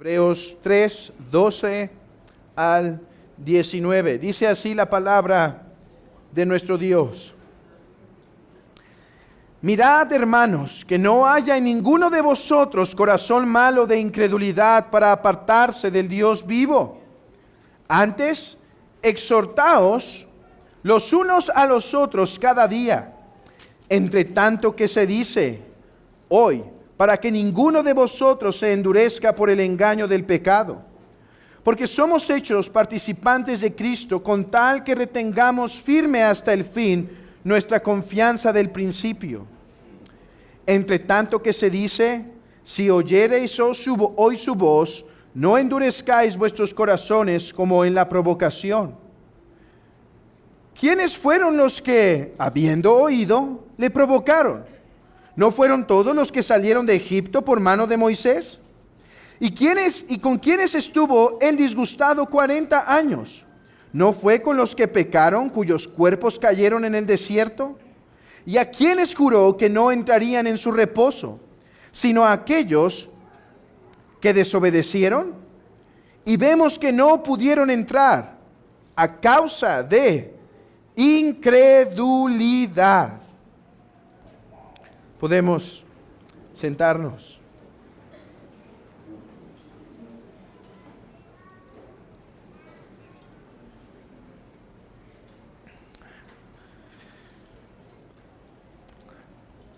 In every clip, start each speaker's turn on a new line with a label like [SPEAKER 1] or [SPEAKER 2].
[SPEAKER 1] Hebreos 3, 12 al 19. Dice así la palabra de nuestro Dios. Mirad, hermanos, que no haya en ninguno de vosotros corazón malo de incredulidad para apartarse del Dios vivo. Antes, exhortaos los unos a los otros cada día, entre tanto que se dice hoy, para que ninguno de vosotros se endurezca por el engaño del pecado. Porque somos hechos participantes de Cristo, con tal que retengamos firme hasta el fin nuestra confianza del principio. Entre tanto que se dice, si oyereis hoy su voz, no endurezcáis vuestros corazones como en la provocación. ¿Quiénes fueron los que, habiendo oído, le provocaron? ¿No fueron todos los que salieron de Egipto por mano de Moisés? ¿Y con quiénes estuvo él disgustado 40 años? ¿No fue con los que pecaron, cuyos cuerpos cayeron en el desierto? ¿Y a quiénes juró que no entrarían en su reposo, sino a aquellos que desobedecieron? Y vemos que no pudieron entrar a causa de incredulidad. Podemos sentarnos.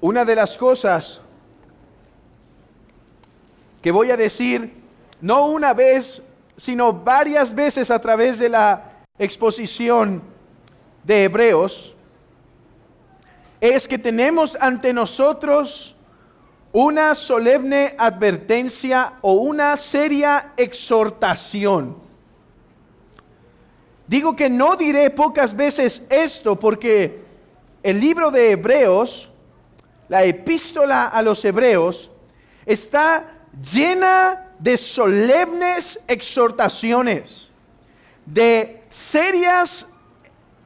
[SPEAKER 1] Una de las cosas que voy a decir, no una vez, sino varias veces a través de la exposición de Hebreos, es que tenemos ante nosotros una solemne advertencia o una seria exhortación. Digo que no diré pocas veces esto porque el libro de Hebreos, la epístola a los Hebreos, está llena de solemnes exhortaciones, de serias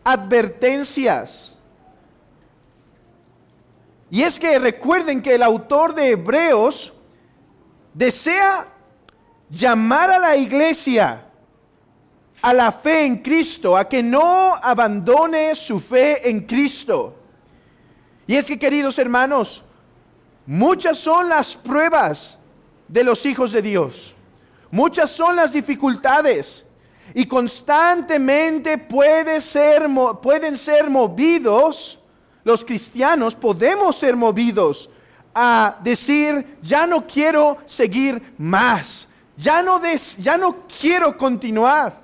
[SPEAKER 1] advertencias. Y es que recuerden que el autor de Hebreos desea llamar a la iglesia a la fe en Cristo, a que no abandone su fe en Cristo. Y es que, queridos hermanos, muchas son las pruebas de los hijos de Dios. Muchas son las dificultades. Y constantemente pueden ser movidos, los cristianos podemos ser movidos a decir, ya no quiero seguir más. Ya no quiero continuar.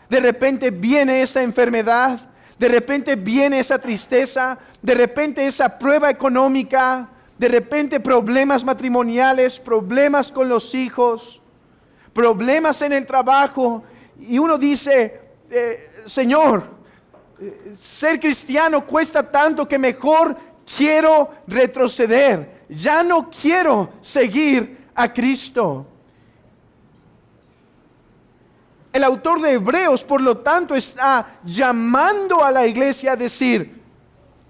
[SPEAKER 1] De repente viene esa enfermedad. De repente viene esa tristeza, de repente esa prueba económica, de repente problemas matrimoniales, problemas con los hijos, problemas en el trabajo. Y uno dice, Señor, ser cristiano cuesta tanto que mejor quiero retroceder. Ya no quiero seguir a Cristo. El autor de Hebreos, por lo tanto, está llamando a la iglesia a decir,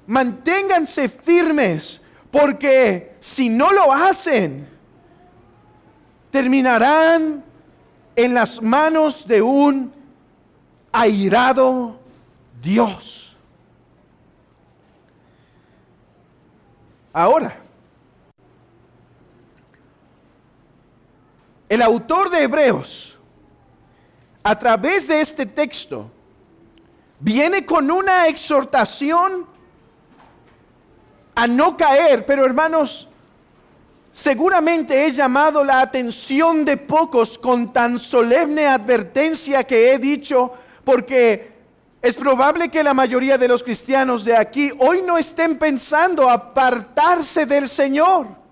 [SPEAKER 1] manténganse firmes, porque si no lo hacen, terminarán en las manos de un airado Dios. Ahora, el autor de Hebreos, a través de este texto, viene con una exhortación a no caer. Pero hermanos, seguramente he llamado la atención de pocos con tan solemne advertencia que he dicho, porque es probable que la mayoría de los cristianos de aquí hoy no estén pensando apartarse del Señor.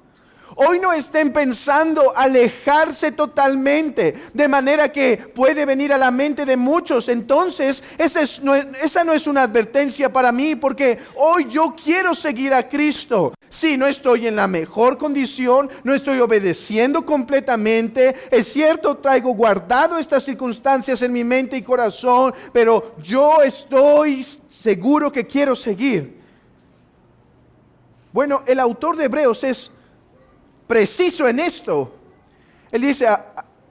[SPEAKER 1] Hoy no estén pensando alejarse totalmente, de manera que puede venir a la mente de muchos. Entonces, esa no es una advertencia para mí, porque hoy yo quiero seguir a Cristo. Sí, no estoy en la mejor condición, no estoy obedeciendo completamente. Es cierto, traigo guardado estas circunstancias en mi mente y corazón, pero yo estoy seguro que quiero seguir. Bueno, el autor de Hebreos es preciso en esto. Él dice,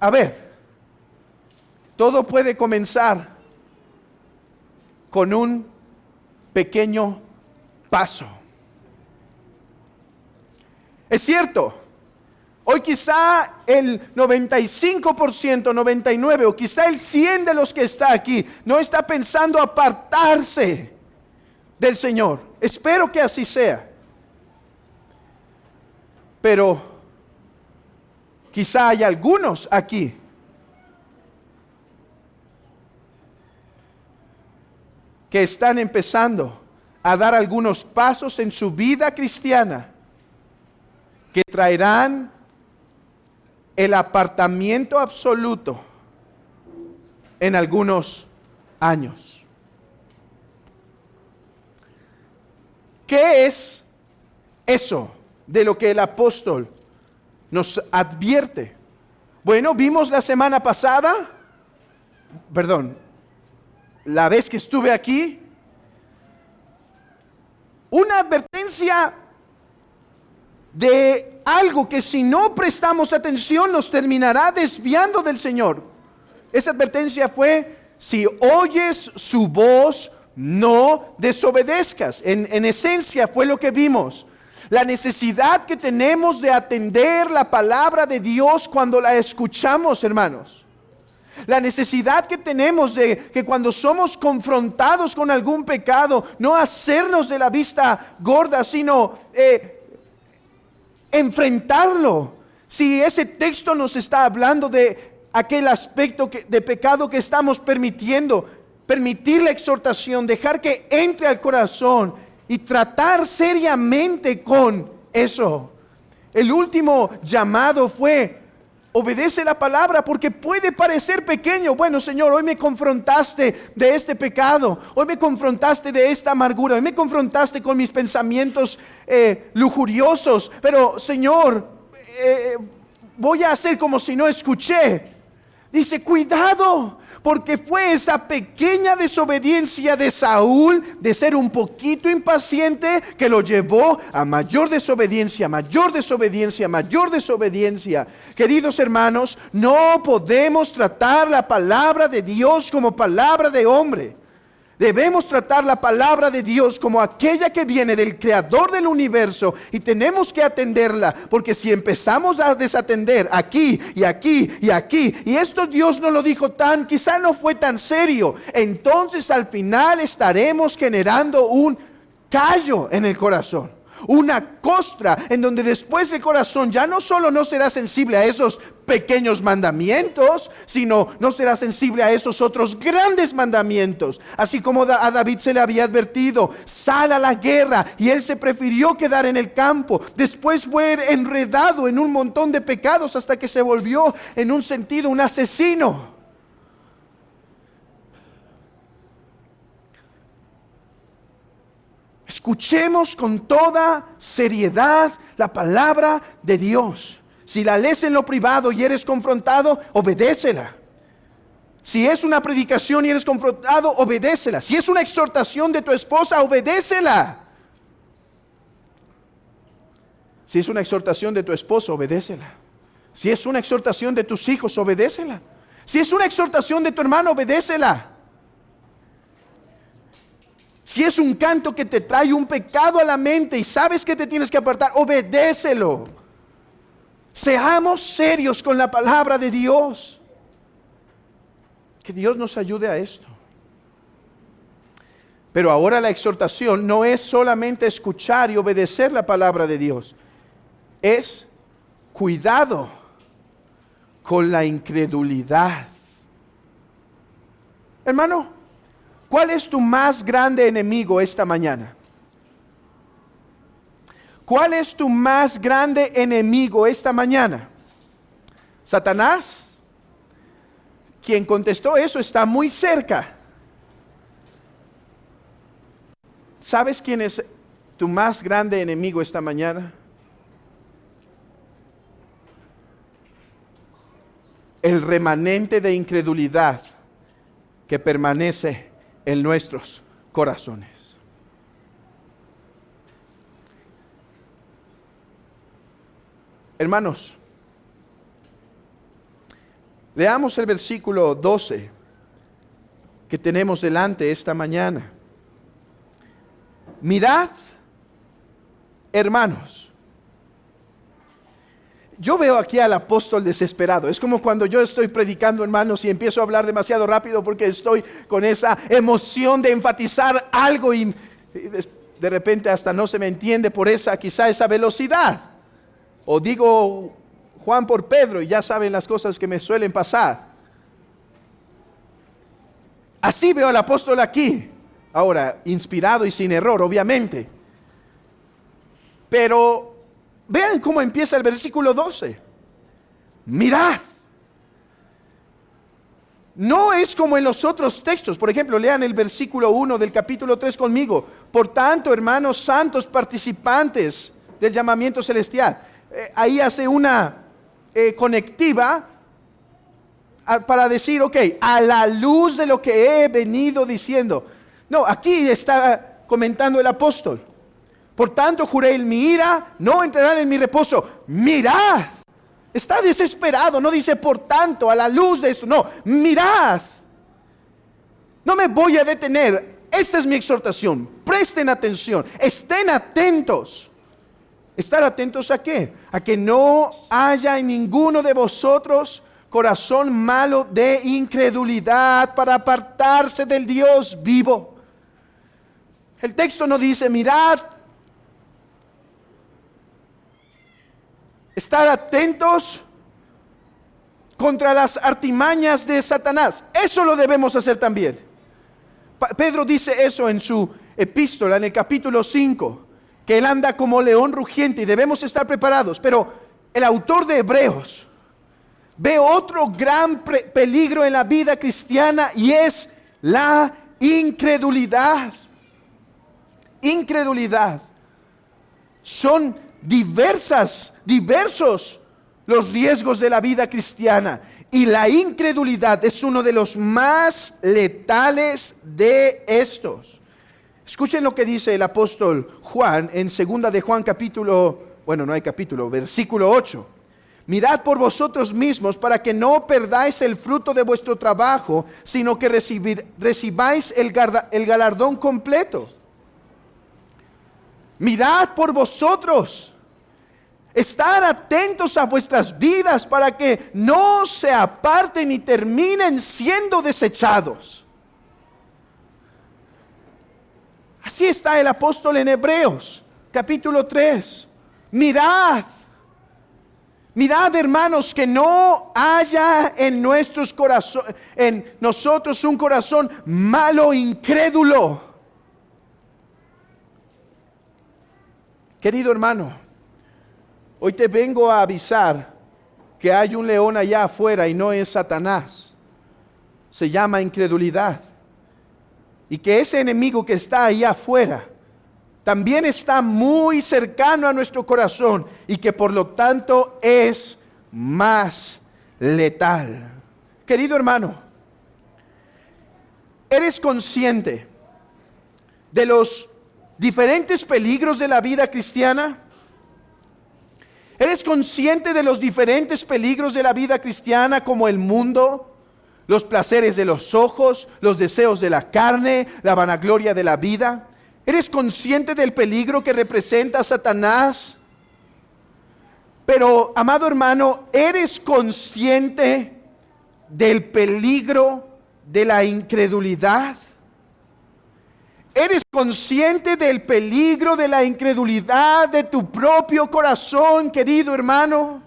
[SPEAKER 1] A ver, todo puede comenzar con un pequeño paso. Es cierto, hoy quizá el 95%, 99% o quizá el 100% de los que está aquí no está pensando apartarse del Señor. Espero que así sea. Pero quizá hay algunos aquí que están empezando a dar algunos pasos en su vida cristiana que traerán el apartamiento absoluto en algunos años. ¿Qué es eso de lo que el apóstol nos advierte? Bueno, vimos la semana pasada, la vez que estuve aquí, una advertencia de algo que si no prestamos atención nos terminará desviando del Señor. Esa advertencia fue: si oyes su voz, no desobedezcas. En esencia fue lo que vimos. La necesidad que tenemos de atender la palabra de Dios cuando la escuchamos, hermanos. La necesidad que tenemos de que cuando somos confrontados con algún pecado, no hacernos de la vista gorda, sino enfrentarlo. Si ese texto nos está hablando de aquel aspecto de pecado que estamos permitiendo, permitir la exhortación, dejar que entre al corazón y tratar seriamente con eso. El último llamado fue: obedece la palabra, porque puede parecer pequeño. Bueno, Señor, hoy me confrontaste de este pecado, hoy me confrontaste de esta amargura, hoy me confrontaste con mis pensamientos lujuriosos, pero Señor, voy a hacer como si no escuché. Dice: cuidado, porque fue esa pequeña desobediencia de Saúl, de ser un poquito impaciente, que lo llevó a mayor desobediencia, mayor desobediencia, mayor desobediencia. Queridos hermanos, no podemos tratar la palabra de Dios como palabra de hombre. Debemos tratar la palabra de Dios como aquella que viene del Creador del universo, y tenemos que atenderla, porque si empezamos a desatender aquí y aquí y aquí, y esto Dios no lo dijo quizá no fue tan serio, entonces al final estaremos generando un callo en el corazón, una costra en donde después el corazón ya no solo no será sensible a esos pequeños mandamientos, sino no será sensible a esos otros grandes mandamientos. Así como a David se le había advertido: sal a la guerra, y él se prefirió quedar en el campo. Después fue enredado en un montón de pecados hasta que se volvió en un sentido un asesino. Escuchemos con toda seriedad la palabra de Dios. Si la lees en lo privado y eres confrontado, obedécela. Si es una predicación y eres confrontado, obedécela. Si es una exhortación de tu esposa, obedécela. Si es una exhortación de tu esposo, obedécela. Si es una exhortación de tus hijos, obedécela. Si es una exhortación de tu hermano, obedécela. Si es un canto que te trae un pecado a la mente y sabes que te tienes que apartar, obedécelo. Seamos serios con la palabra de Dios. Que Dios nos ayude a esto. Pero ahora la exhortación no es solamente escuchar y obedecer la palabra de Dios. Es cuidado con la incredulidad. Hermano, ¿cuál es tu más grande enemigo esta mañana? ¿Cuál es tu más grande enemigo esta mañana? ¿Satanás? Quien contestó eso está muy cerca. ¿Sabes quién es tu más grande enemigo esta mañana? El remanente de incredulidad que permanece en nuestros corazones. Hermanos, Leamos el versículo 12 que tenemos delante esta mañana. Mirad, hermanos. Yo veo aquí al apóstol desesperado. Es como cuando yo estoy predicando, hermanos, y empiezo a hablar demasiado rápido porque estoy con esa emoción de enfatizar algo y de repente hasta no se me entiende por quizá esa velocidad. O digo Juan por Pedro y ya saben las cosas que me suelen pasar. Así veo al apóstol aquí. Ahora, inspirado y sin error, obviamente. Pero vean cómo empieza el versículo 12. Mirad. No es como en los otros textos. Por ejemplo, lean el versículo 1 del capítulo 3 conmigo. Por tanto, hermanos santos participantes del llamamiento celestial. Ahí hace una conectiva para decir, ok, a la luz de lo que he venido diciendo. No, aquí está comentando el apóstol. Por tanto, juré en mi ira, no entrarán en mi reposo. Mirad. Está desesperado, no dice por tanto, a la luz de esto. No, mirad. No me voy a detener. Esta es mi exhortación. Presten atención. Estén atentos. ¿Estar atentos a qué? A que no haya en ninguno de vosotros corazón malo de incredulidad para apartarse del Dios vivo. El texto no dice, mirad, estar atentos contra las artimañas de Satanás. Eso lo debemos hacer también. Pedro dice eso en su epístola, en el capítulo 5, que él anda como león rugiente y debemos estar preparados. Pero el autor de Hebreos ve otro gran peligro en la vida cristiana y es la incredulidad. Incredulidad. Son diversos los riesgos de la vida cristiana y la incredulidad es uno de los más letales de estos. Escuchen lo que dice el apóstol Juan en 2 de Juan versículo 8. Mirad por vosotros mismos para que no perdáis el fruto de vuestro trabajo, sino que recibáis el galardón completo. Mirad por vosotros. Estar atentos a vuestras vidas para que no se aparten y terminen siendo desechados. Así está el apóstol en Hebreos, capítulo 3. Mirad, hermanos, que no haya en nuestros corazones, en nosotros un corazón malo, incrédulo. Querido hermano, hoy te vengo a avisar que hay un león allá afuera y no es Satanás. Se llama incredulidad. Y que ese enemigo que está allá afuera también está muy cercano a nuestro corazón y que por lo tanto es más letal. Querido hermano, ¿eres consciente de los diferentes peligros de la vida cristiana? ¿Eres consciente de los diferentes peligros de la vida cristiana como el mundo, los placeres de los ojos, los deseos de la carne, la vanagloria de la vida? ¿Eres consciente del peligro que representa Satanás? Pero, amado hermano, ¿eres consciente del peligro de la incredulidad? ¿Eres consciente del peligro de la incredulidad de tu propio corazón, querido hermano?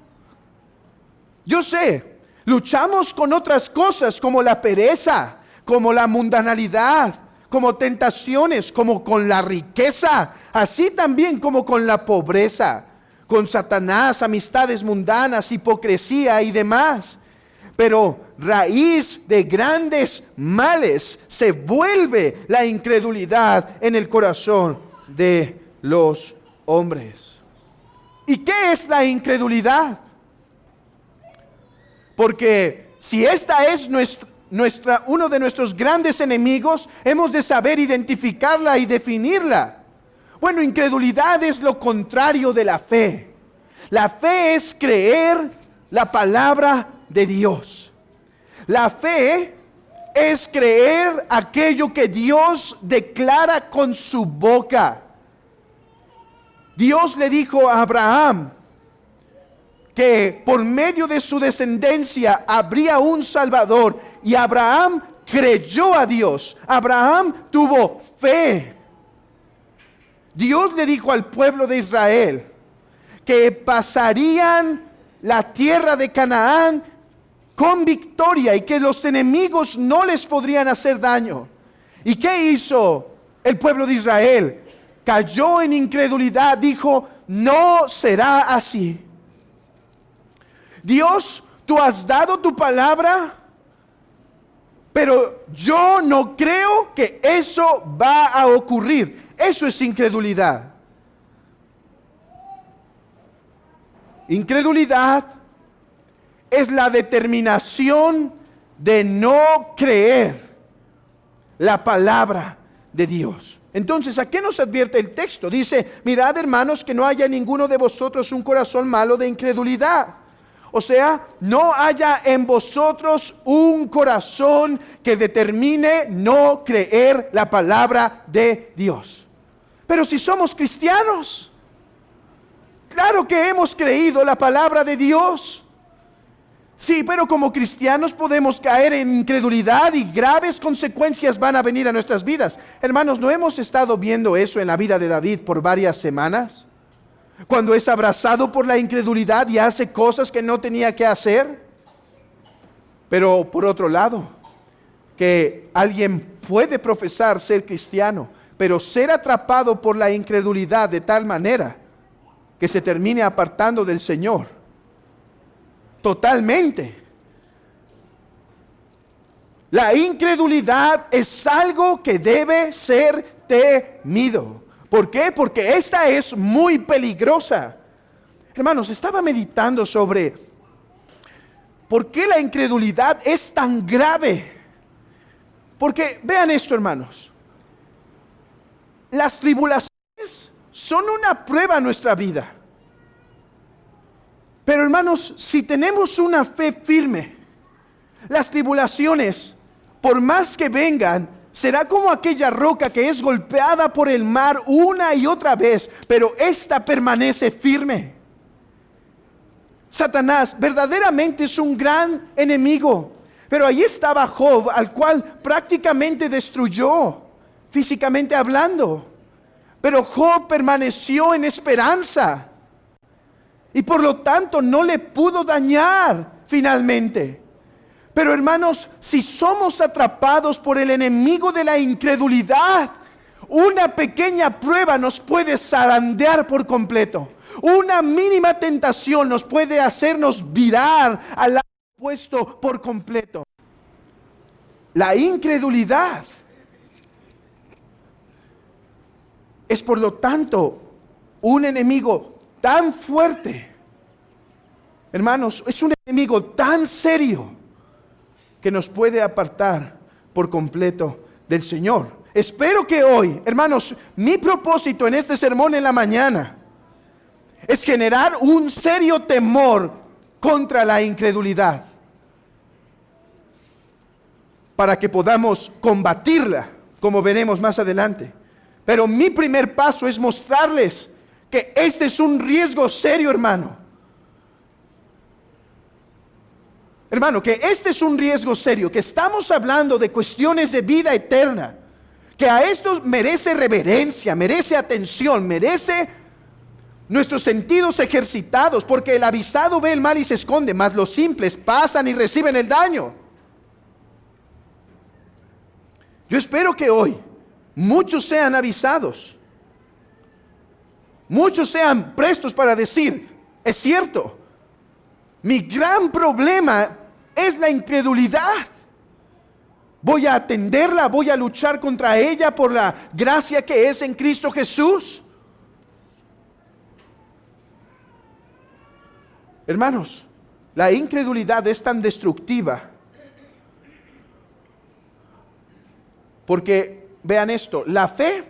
[SPEAKER 1] Yo sé, luchamos con otras cosas como la pereza, como la mundanalidad, como tentaciones, como con la riqueza, así también como con la pobreza, con Satanás, amistades mundanas, hipocresía y demás. Pero raíz de grandes males se vuelve la incredulidad en el corazón de los hombres. ¿Y qué es la incredulidad? Porque si esta es uno de nuestros grandes enemigos, hemos de saber identificarla y definirla. Bueno, incredulidad es lo contrario de la fe. La fe es creer la palabra de Dios. La fe es creer aquello que Dios declara con su boca. Dios le dijo a Abraham que por medio de su descendencia habría un Salvador, y Abraham creyó a Dios. Abraham tuvo fe. Dios le dijo al pueblo de Israel que pasarían la tierra de Canaán con victoria y que los enemigos no les podrían hacer daño. ¿Y qué hizo el pueblo de Israel? Cayó en incredulidad, dijo: no será así. Dios, tú has dado tu palabra, pero yo no creo que eso va a ocurrir. Eso es incredulidad. Incredulidad es la determinación de no creer la palabra de Dios. Entonces, ¿a qué nos advierte el texto? Dice: mirad, hermanos, que no haya ninguno de vosotros un corazón malo de incredulidad. O sea, no haya en vosotros un corazón que determine no creer la palabra de Dios. Pero si somos cristianos, claro que hemos creído la palabra de Dios. Sí, pero como cristianos podemos caer en incredulidad y graves consecuencias van a venir a nuestras vidas. Hermanos, ¿no hemos estado viendo eso en la vida de David por varias semanas? Cuando es abrazado por la incredulidad y hace cosas que no tenía que hacer. Pero por otro lado, que alguien puede profesar ser cristiano, pero ser atrapado por la incredulidad de tal manera que se termine apartando del Señor totalmente. La incredulidad es algo que debe ser temido. ¿Por qué? Porque esta es muy peligrosa. Hermanos, estaba meditando sobre por qué la incredulidad es tan grave. Porque vean esto, hermanos. Las tribulaciones son una prueba en nuestra vida. Pero hermanos, si tenemos una fe firme, las tribulaciones, por más que vengan, será como aquella roca que es golpeada por el mar una y otra vez, pero esta permanece firme. Satanás verdaderamente es un gran enemigo, pero ahí estaba Job, al cual prácticamente destruyó, físicamente hablando. Pero Job permaneció en esperanza y por lo tanto no le pudo dañar finalmente. Pero hermanos, si somos atrapados por el enemigo de la incredulidad, una pequeña prueba nos puede zarandear por completo. Una mínima tentación nos puede hacernos virar al lado opuesto por completo. La incredulidad es, por lo tanto, un enemigo tan fuerte. Hermanos, es un enemigo tan serio que nos puede apartar por completo del Señor. Espero que hoy, hermanos, mi propósito en este sermón en la mañana es generar un serio temor contra la incredulidad, para que podamos combatirla, como veremos más adelante. Pero mi primer paso es mostrarles que este es un riesgo serio, hermano. Hermano, que este es un riesgo serio, que estamos hablando de cuestiones de vida eterna, que a esto merece reverencia, merece atención, merece nuestros sentidos ejercitados, porque el avisado ve el mal y se esconde, mas los simples pasan y reciben el daño. Yo espero que hoy muchos sean avisados, muchos sean prestos para decir: es cierto, mi gran problema es la incredulidad. Voy a atenderla, voy a luchar contra ella por la gracia que es en Cristo Jesús. Hermanos, la incredulidad es tan destructiva porque, vean esto, la fe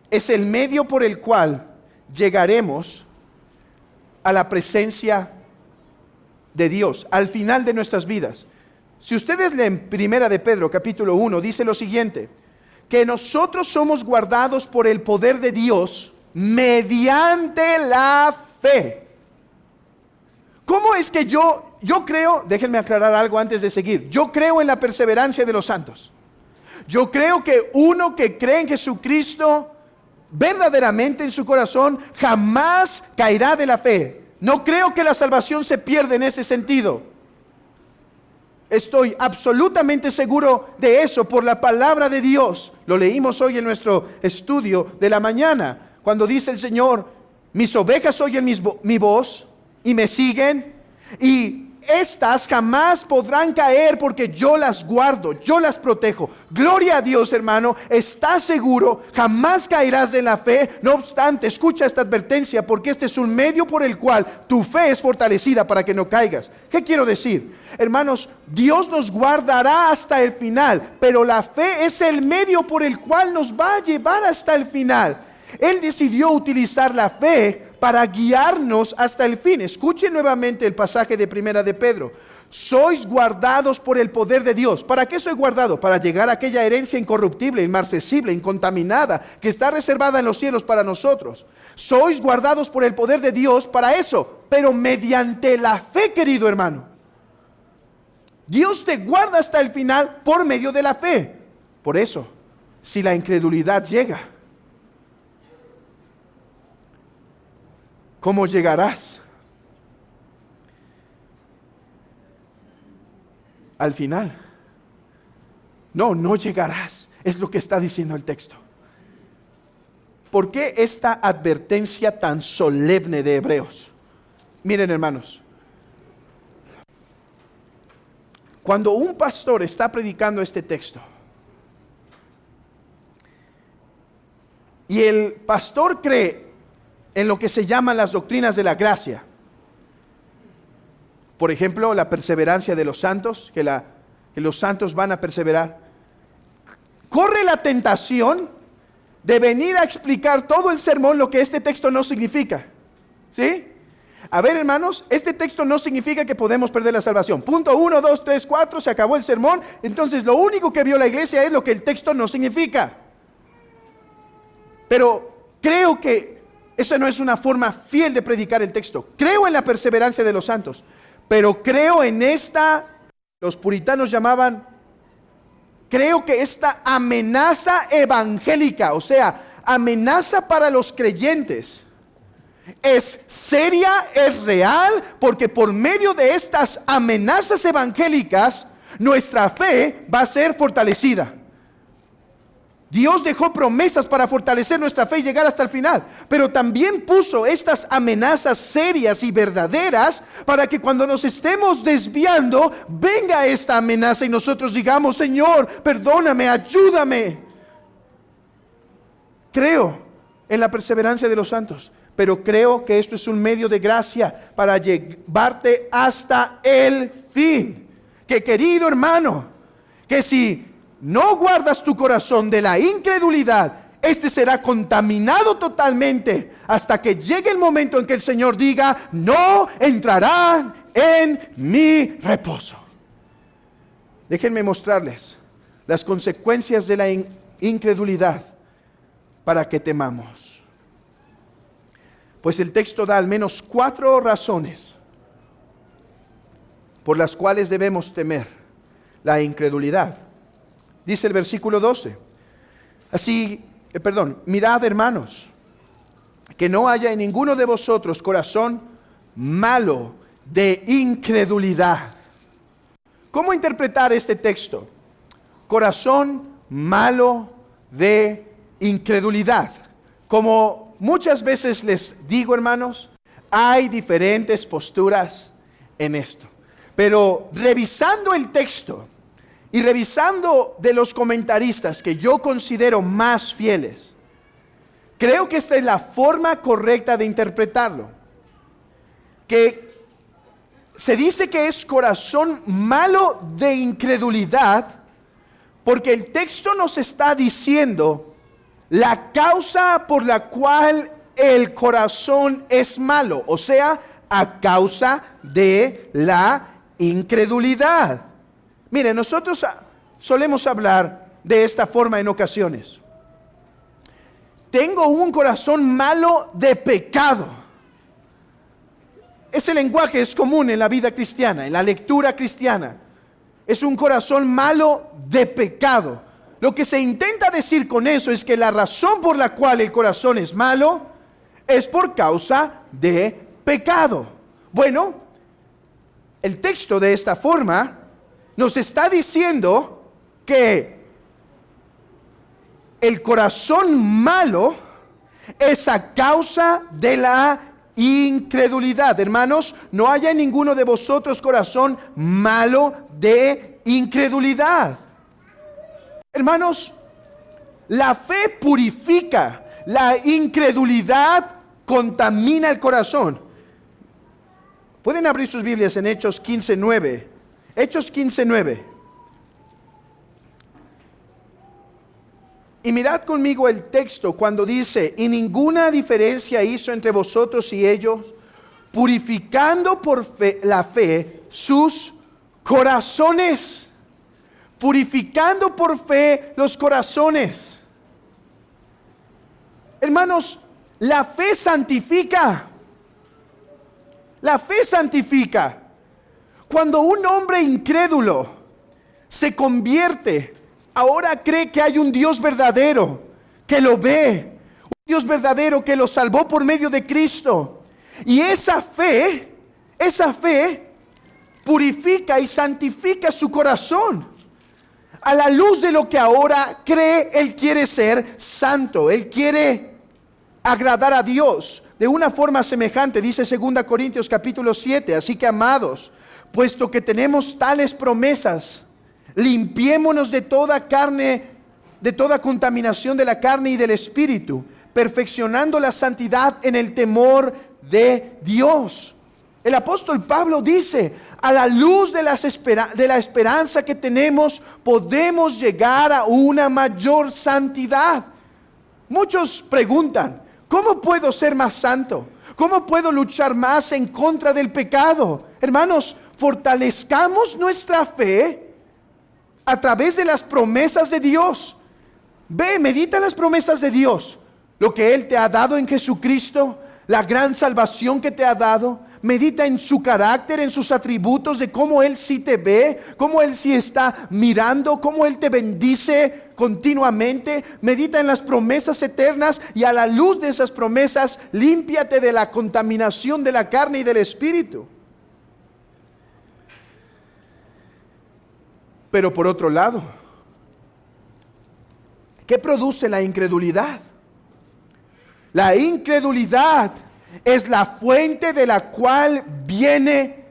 [SPEAKER 1] es el medio por el cual llegaremos a la presencia de Dios al final de nuestras vidas. Si ustedes leen Primera de Pedro, capítulo 1, dice lo siguiente, que nosotros somos guardados por el poder de Dios mediante la fe. ¿Cómo es que yo creo, déjenme aclarar algo antes de seguir, yo creo en la perseverancia de los santos. Yo creo que uno que cree en Jesucristo verdaderamente en su corazón jamás caerá de la fe. No creo que la salvación se pierda en ese sentido. Estoy absolutamente seguro de eso por la palabra de Dios. Lo leímos hoy en nuestro estudio de la mañana, cuando dice el Señor, mis ovejas oyen mi voz y me siguen, y estas jamás podrán caer porque yo las guardo, yo las protejo. Gloria a Dios, hermano, estás seguro, jamás caerás de la fe. No obstante, escucha esta advertencia, porque este es un medio por el cual tu fe es fortalecida para que no caigas. ¿Qué quiero decir? Hermanos, Dios nos guardará hasta el final, pero la fe es el medio por el cual nos va a llevar hasta el final. Él decidió utilizar la fe para guiarnos hasta el fin. Escuchen nuevamente el pasaje de Primera de Pedro. Sois guardados por el poder de Dios. ¿Para qué soy guardado? Para llegar a aquella herencia incorruptible, inmarcesible, incontaminada, que está reservada en los cielos para nosotros. Sois guardados por el poder de Dios para eso, pero mediante la fe, querido hermano. Dios te guarda hasta el final por medio de la fe. Por eso, si la incredulidad llega, ¿cómo llegarás al final? No llegarás. Es lo que está diciendo el texto. ¿Por qué esta advertencia tan solemne de Hebreos? Miren, hermanos, cuando un pastor está predicando este texto y el pastor cree en lo que se llaman las doctrinas de la gracia, por ejemplo, la perseverancia de los santos, que los santos van a perseverar, corre la tentación de venir a explicar todo el sermón lo que este texto no significa. ¿Sí? A ver, hermanos, este texto no significa que podemos perder la salvación. Punto 1, 2, 3, 4, se acabó el sermón. Entonces lo único que vio la iglesia es lo que el texto no significa. Pero creo que esa no es una forma fiel de predicar el texto. Creo en la perseverancia de los santos, pero creo en esta, los puritanos llamaban, creo que esta amenaza evangélica, o sea, amenaza para los creyentes, es seria, es real, porque por medio de estas amenazas evangélicas, nuestra fe va a ser fortalecida. Dios dejó promesas para fortalecer nuestra fe y llegar hasta el final, pero también puso estas amenazas serias y verdaderas para que cuando nos estemos desviando, venga esta amenaza y nosotros digamos, Señor, perdóname, ayúdame. Creo en la perseverancia de los santos, pero creo que esto es un medio de gracia para llevarte hasta el fin. Que querido hermano, que si no guardas tu corazón de la incredulidad, este será contaminado totalmente hasta que llegue el momento en que el Señor diga, no entrarán en mi reposo. Déjenme mostrarles las consecuencias de la incredulidad para que temamos. Pues el texto da al menos 4 razones por las cuales debemos temer la incredulidad. Dice el versículo 12. Mirad, hermanos, que no haya en ninguno de vosotros corazón malo de incredulidad. ¿Cómo interpretar este texto? Corazón malo de incredulidad. Como muchas veces les digo, hermanos, hay diferentes posturas en esto. Pero revisando el texto y revisando de los comentaristas que yo considero más fieles, creo que esta es la forma correcta de interpretarlo. Que se dice que es corazón malo de incredulidad, porque el texto nos está diciendo la causa por la cual el corazón es malo, o sea, a causa de la incredulidad. Mire, nosotros solemos hablar de esta forma en ocasiones. Tengo un corazón malo de pecado. Ese lenguaje es común en la vida cristiana, en la lectura cristiana. Es un corazón malo de pecado. Lo que se intenta decir con eso es que la razón por la cual el corazón es malo es por causa de pecado. Bueno, el texto de esta forma nos está diciendo que el corazón malo es a causa de la incredulidad. Hermanos, no haya en ninguno de vosotros corazón malo de incredulidad. Hermanos, la fe purifica, la incredulidad contamina el corazón. Pueden abrir sus Biblias en Hechos 15:9. Hechos 15:9. Y mirad conmigo el texto cuando dice: y ninguna diferencia hizo entre vosotros y ellos, purificando por la fe sus corazones. Purificando por fe los corazones. Hermanos, la fe santifica. La fe santifica. Cuando un hombre incrédulo se convierte, ahora cree que hay un Dios verdadero que lo ve, un Dios verdadero que lo salvó por medio de Cristo. Y esa fe purifica y santifica su corazón. A la luz de lo que ahora cree, él quiere ser santo, él quiere agradar a Dios. De una forma semejante, dice 2 Corintios capítulo 7, así que amados, puesto que tenemos tales promesas, limpiémonos de toda carne, de toda contaminación de la carne y del espíritu, perfeccionando la santidad en el temor de Dios. El apóstol Pablo dice: a la luz de la esperanza que tenemos, podemos llegar a una mayor santidad. Muchos preguntan: ¿cómo puedo ser más santo? ¿Cómo puedo luchar más en contra del pecado? Hermanos, fortalezcamos nuestra fe a través de las promesas de Dios. Ve, medita las promesas de Dios, lo que Él te ha dado en Jesucristo, la gran salvación que te ha dado. Medita en su carácter, en sus atributos, de cómo Él sí te ve, cómo Él sí está mirando, cómo Él te bendice continuamente. Medita en las promesas eternas y a la luz de esas promesas, límpiate de la contaminación de la carne y del espíritu. Pero por otro lado, ¿qué produce la incredulidad? La incredulidad es la fuente de la cual viene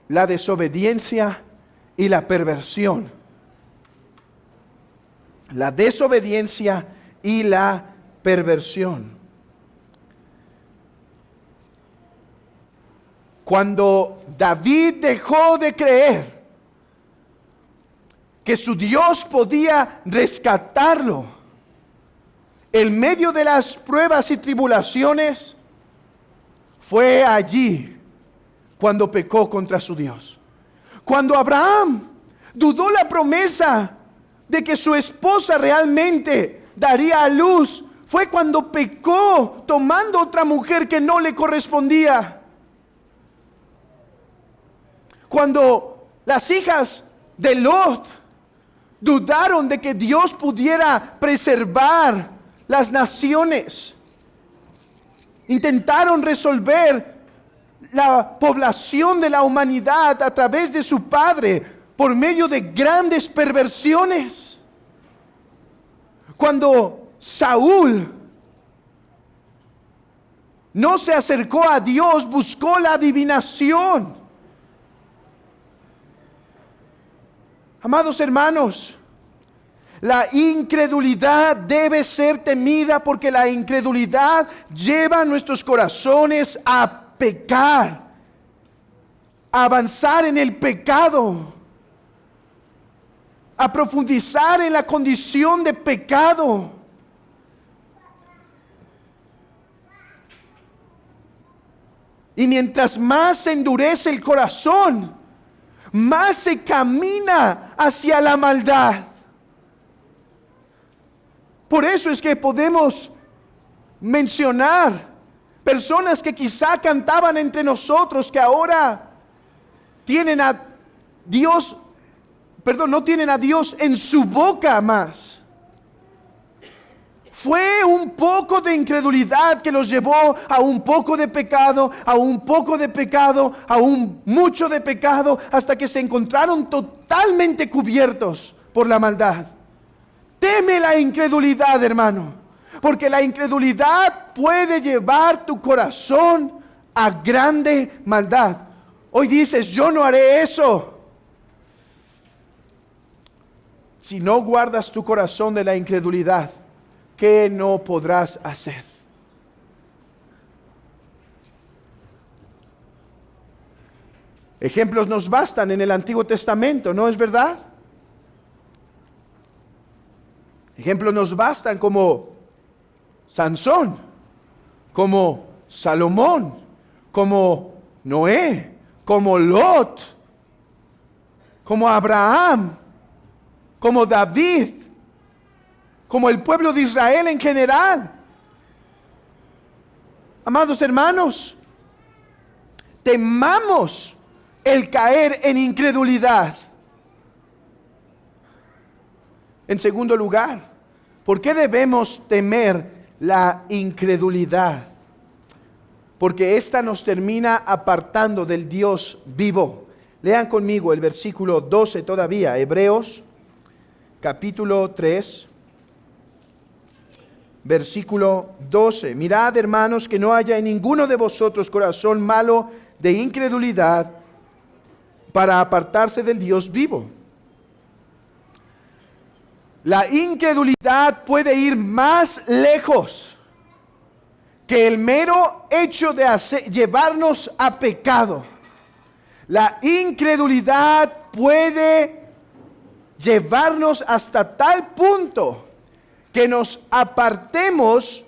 [SPEAKER 1] la desobediencia y la perversión. La desobediencia y la perversión. Cuando David dejó de creer que su Dios podía rescatarlo en medio de las pruebas y tribulaciones, fue allí cuando pecó contra su Dios. Cuando Abraham dudó la promesa de que su esposa realmente daría a luz, fue cuando pecó tomando otra mujer que no le correspondía. Cuando las hijas de Lot dudaron de que Dios pudiera preservar las naciones, intentaron resolver la población de la humanidad a través de su padre por medio de grandes perversiones. Cuando Saúl no se acercó a Dios, buscó la adivinación. Amados hermanos, la incredulidad debe ser temida, porque la incredulidad lleva a nuestros corazones a pecar, a avanzar en el pecado, a profundizar en la condición de pecado. Y mientras más se endurece el corazón, más se camina hacia la maldad. Por eso es que podemos mencionar personas que quizá cantaban entre nosotros, que ahora tienen a Dios, no tienen a Dios en su boca más. Fue un poco de incredulidad que los llevó a un poco de pecado, a un poco de pecado, a un mucho de pecado, hasta que se encontraron totalmente cubiertos por la maldad. Teme la incredulidad, hermano, porque la incredulidad puede llevar tu corazón a grande maldad. Hoy dices, yo no haré eso. Si no guardas tu corazón de la incredulidad, ¿qué no podrás hacer? Ejemplos nos bastan en el Antiguo Testamento, ¿no es verdad? Ejemplos nos bastan como Sansón, como Salomón, como Noé, como Lot, como Abraham, como David, como el pueblo de Israel en general. Amados hermanos, temamos el caer en incredulidad. En segundo lugar, ¿por qué debemos temer la incredulidad? Porque esta nos termina apartando del Dios vivo. Lean conmigo el versículo 12 todavía, Hebreos capítulo 3. Versículo 12. Mirad, hermanos, que no haya en ninguno de vosotros corazón malo de incredulidad para apartarse del Dios vivo. La incredulidad puede ir más lejos que el mero hecho de llevarnos a pecado. La incredulidad puede llevarnos hasta tal punto que nos apartemos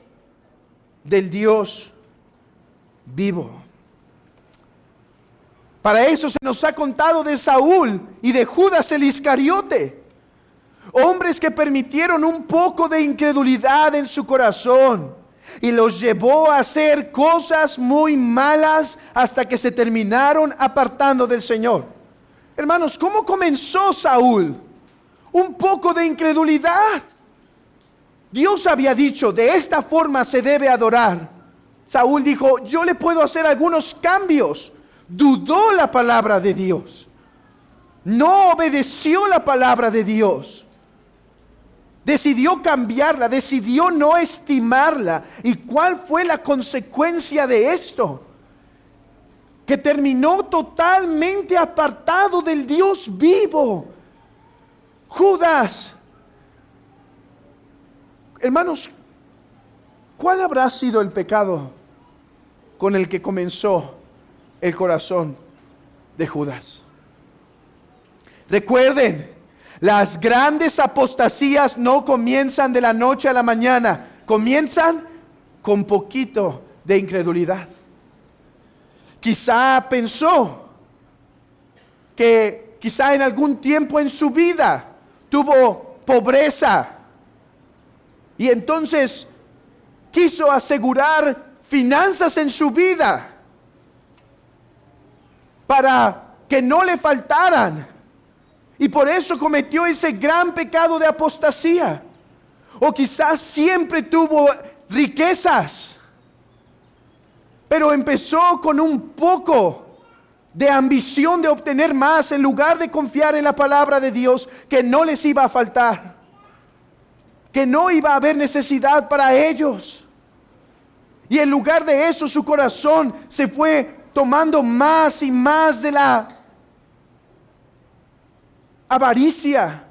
[SPEAKER 1] del Dios vivo. Para eso se nos ha contado de Saúl y de Judas el Iscariote, hombres que permitieron un poco de incredulidad en su corazón y los llevó a hacer cosas muy malas hasta que se terminaron apartando del Señor. Hermanos, ¿cómo comenzó Saúl? Un poco de incredulidad. Dios había dicho, de esta forma se debe adorar. Saúl dijo, yo le puedo hacer algunos cambios. Dudó la palabra de Dios. No obedeció la palabra de Dios. Decidió cambiarla, decidió no estimarla. ¿Y cuál fue la consecuencia de esto? Que terminó totalmente apartado del Dios vivo. Judas. Hermanos, ¿cuál habrá sido el pecado con el que comenzó el corazón de Judas? Recuerden, las grandes apostasías no comienzan de la noche a la mañana, comienzan con poquito de incredulidad. Quizá pensó que quizá en algún tiempo en su vida tuvo pobreza y entonces quiso asegurar finanzas en su vida para que no le faltaran. Y por eso cometió ese gran pecado de apostasía. O quizás siempre tuvo riquezas, pero empezó con un poco de ambición de obtener más en lugar de confiar en la palabra de Dios, que no les iba a faltar, que no iba a haber necesidad para ellos. Y en lugar de eso, su corazón se fue tomando más y más de la avaricia,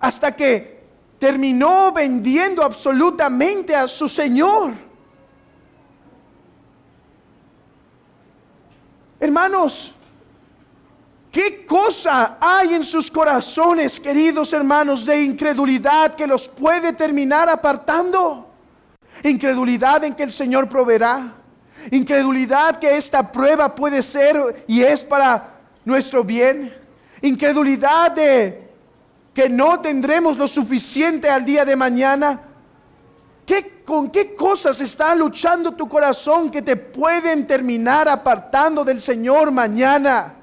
[SPEAKER 1] hasta que terminó vendiendo absolutamente a su Señor. Hermanos, ¿qué cosa hay en sus corazones, queridos hermanos, de incredulidad que los puede terminar apartando? Incredulidad en que el Señor proveerá, incredulidad que esta prueba puede ser y es para nuestro bien, incredulidad de que no tendremos lo suficiente al día de mañana. ¿Con qué cosas está luchando tu corazón que te pueden terminar apartando del Señor mañana?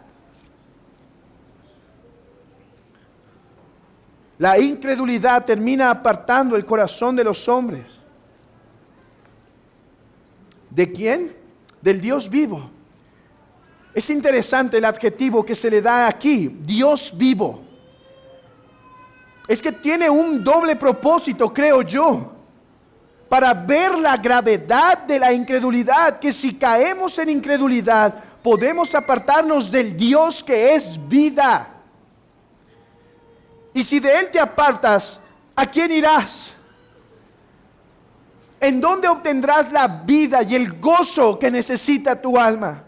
[SPEAKER 1] La incredulidad termina apartando el corazón de los hombres. ¿De quién? Del Dios vivo. Es interesante el adjetivo que se le da aquí, Dios vivo. Es que tiene un doble propósito, creo yo, para ver la gravedad de la incredulidad, que si caemos en incredulidad, podemos apartarnos del Dios que es vida. Y si de Él te apartas, ¿a quién irás? ¿En dónde obtendrás la vida y el gozo que necesita tu alma?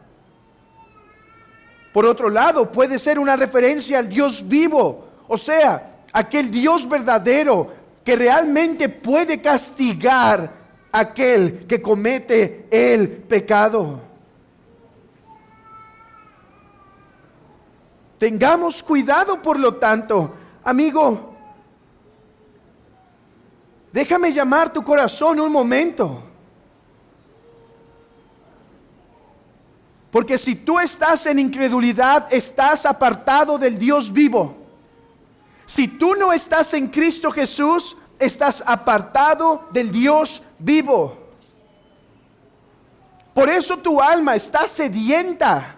[SPEAKER 1] Por otro lado, puede ser una referencia al Dios vivo, o sea, aquel Dios verdadero que realmente puede castigar a aquel que comete el pecado. Tengamos cuidado, por lo tanto, amigo. Déjame llamar tu corazón un momento. Porque si tú estás en incredulidad, estás apartado del Dios vivo. Si tú no estás en Cristo Jesús, estás apartado del Dios vivo. Por eso tu alma está sedienta.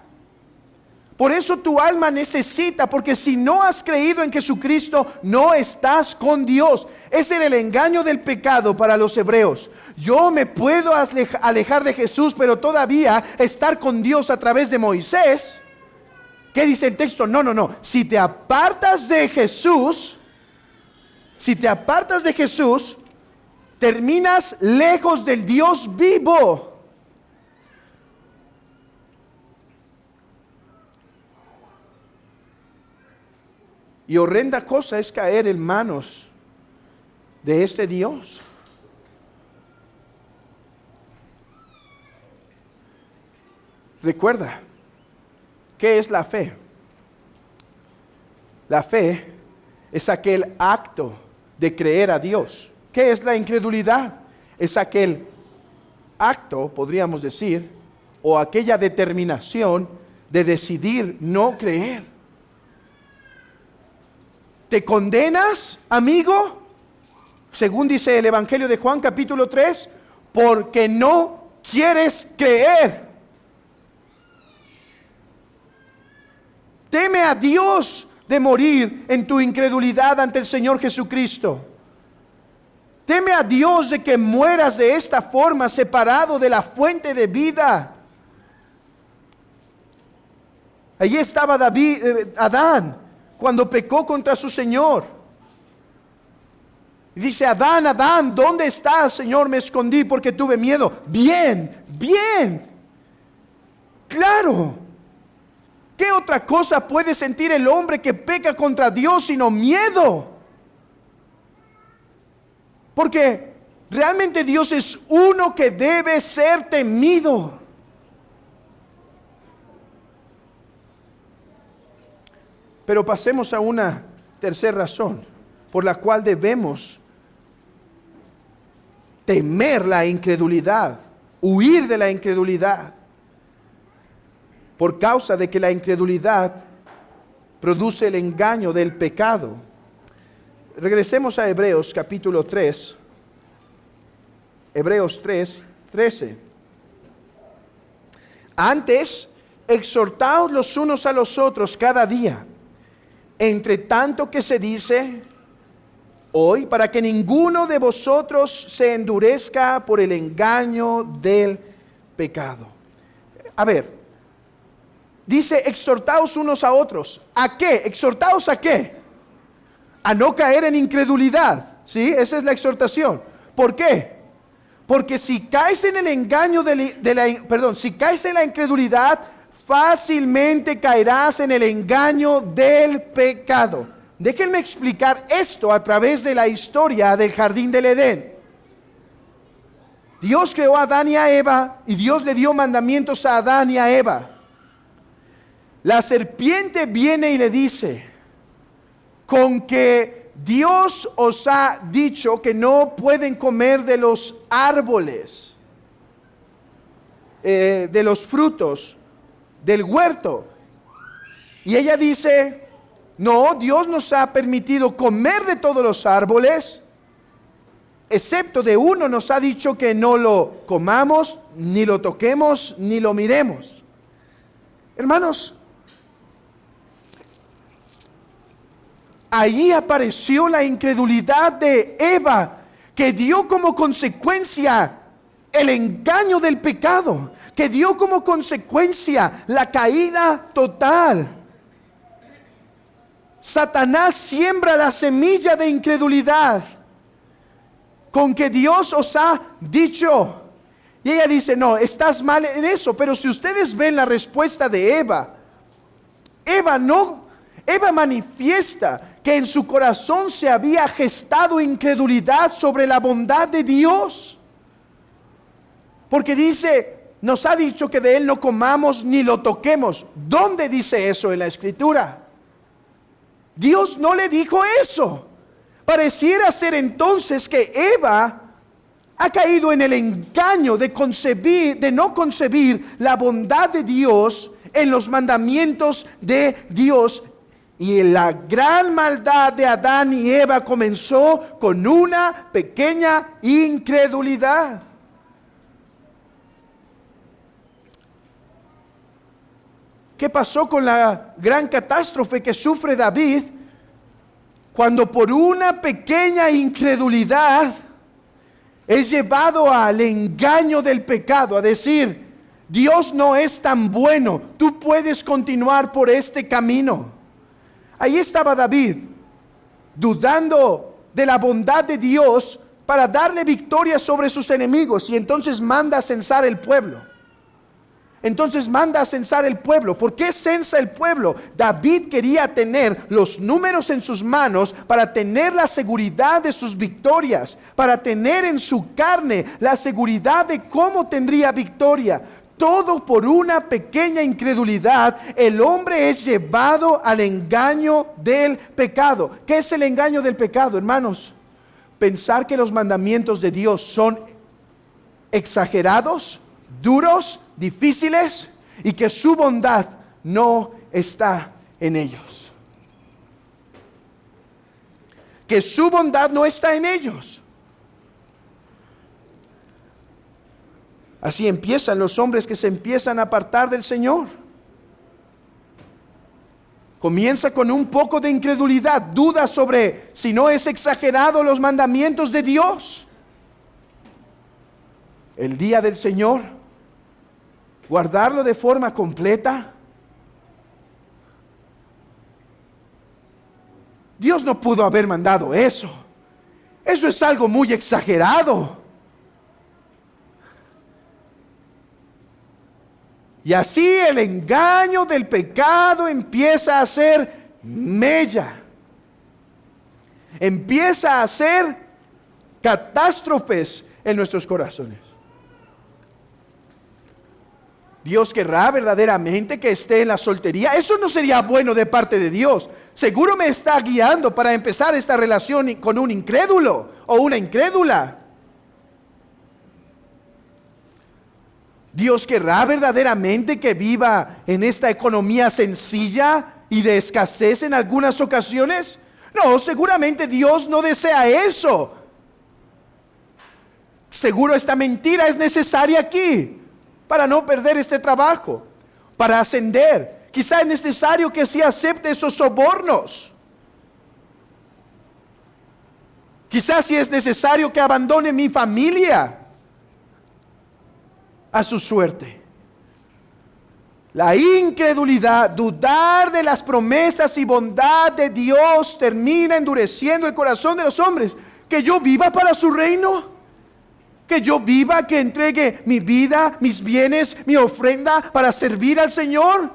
[SPEAKER 1] Por eso tu alma necesita, porque si no has creído en Jesucristo, no estás con Dios. Ese era el engaño del pecado para los hebreos. Yo me puedo alejar de Jesús, pero todavía estar con Dios a través de Moisés. ¿Qué dice el texto? No. Si te apartas de Jesús, terminas lejos del Dios vivo. Y horrenda cosa es caer en manos de este Dios. Recuerda, ¿qué es la fe? La fe es aquel acto de creer a Dios. ¿Qué es la incredulidad? Es aquel acto, podríamos decir, o aquella determinación de decidir no creer. ¿Te condenas, amigo? Según dice el Evangelio de Juan capítulo 3, porque no quieres creer. Teme a Dios de morir en tu incredulidad ante el Señor Jesucristo. Teme a Dios de que mueras de esta forma, separado de la fuente de vida. Allí estaba Adán, cuando pecó contra su Señor. Y dice: Adán, Adán, ¿dónde estás, Señor? Me escondí porque tuve miedo. Bien. Claro. ¿Qué otra cosa puede sentir el hombre que peca contra Dios sino miedo? Porque realmente Dios es uno que debe ser temido. Pero pasemos a una tercera razón por la cual debemos temer la incredulidad, huir de la incredulidad, por causa de que la incredulidad produce el engaño del pecado. Regresemos a Hebreos capítulo 3, Hebreos 3:13. Antes, exhortaos los unos a los otros cada día, entre tanto que se dice hoy, para que ninguno de vosotros se endurezca por el engaño del pecado. A ver, dice exhortaos unos a otros. ¿A qué? ¿Exhortaos a qué? A no caer en incredulidad. ¿Sí? Esa es la exhortación. ¿Por qué? Porque si caes en el engaño si caes en la incredulidad, fácilmente caerás en el engaño del pecado. Déjenme explicar esto a través de la historia del jardín del Edén. Dios creó a Adán y a Eva, y Dios le dio mandamientos a Adán y a Eva. la serpiente viene y le dice, con que Dios os ha dicho que no pueden comer de los árboles, de los frutos del huerto. Y ella dice, no, Dios nos ha permitido comer de todos los árboles, excepto de uno nos ha dicho que no lo comamos, ni lo toquemos, ni lo miremos. Hermanos, allí apareció la incredulidad de Eva, que dio como consecuencia el engaño del pecado, que dio como consecuencia la caída total. Satanás siembra la semilla de incredulidad, con que Dios os ha dicho. Y ella dice, no, estás mal en eso. Pero si ustedes ven la respuesta de Eva, Eva manifiesta que en su corazón se había gestado incredulidad sobre la bondad de Dios. Porque dice, nos ha dicho que de él no comamos ni lo toquemos. ¿Dónde dice eso en la Escritura? Dios no le dijo eso. Pareciera ser entonces que Eva ha caído en el engaño de no concebir la bondad de Dios en los mandamientos de Dios. Y la gran maldad de Adán y Eva comenzó con una pequeña incredulidad. ¿Qué pasó con la gran catástrofe que sufre David cuando por una pequeña incredulidad es llevado al engaño del pecado, a decir, Dios no es tan bueno, tú puedes continuar por este camino? Ahí estaba David, dudando de la bondad de Dios para darle victoria sobre sus enemigos, y entonces manda a censar el pueblo. ¿Por qué censa el pueblo? David quería tener los números en sus manos para tener la seguridad de sus victorias, para tener en su carne la seguridad de cómo tendría victoria. Todo por una pequeña incredulidad, el hombre es llevado al engaño del pecado. ¿Qué es el engaño del pecado, hermanos? Pensar que los mandamientos de Dios son exagerados, duros, difíciles, y que su bondad no está en ellos. Que su bondad no está en ellos. Así empiezan los hombres que se empiezan a apartar del Señor. Comienza con un poco de incredulidad, duda sobre si no es exagerado los mandamientos de Dios. El día del Señor, guardarlo de forma completa. Dios no pudo haber mandado eso. Eso es algo muy exagerado. Y así el engaño del pecado empieza a hacer mella. Empieza a hacer catástrofes en nuestros corazones. Dios querrá verdaderamente que esté en la soltería. Eso no sería bueno de parte de Dios. Seguro me está guiando para empezar esta relación con un incrédulo o una incrédula. Dios querrá verdaderamente que viva en esta economía sencilla y de escasez en algunas ocasiones. No, seguramente Dios no desea eso. Seguro esta mentira es necesaria aquí para no perder este trabajo, para ascender. Quizá es necesario que sí acepte esos sobornos. Quizás sí es necesario que abandone mi familia a su suerte. La incredulidad, dudar de las promesas y bondad de Dios, termina endureciendo el corazón de los hombres. Que yo viva para su reino, que yo viva, que entregue mi vida, mis bienes, mi ofrenda para servir al Señor.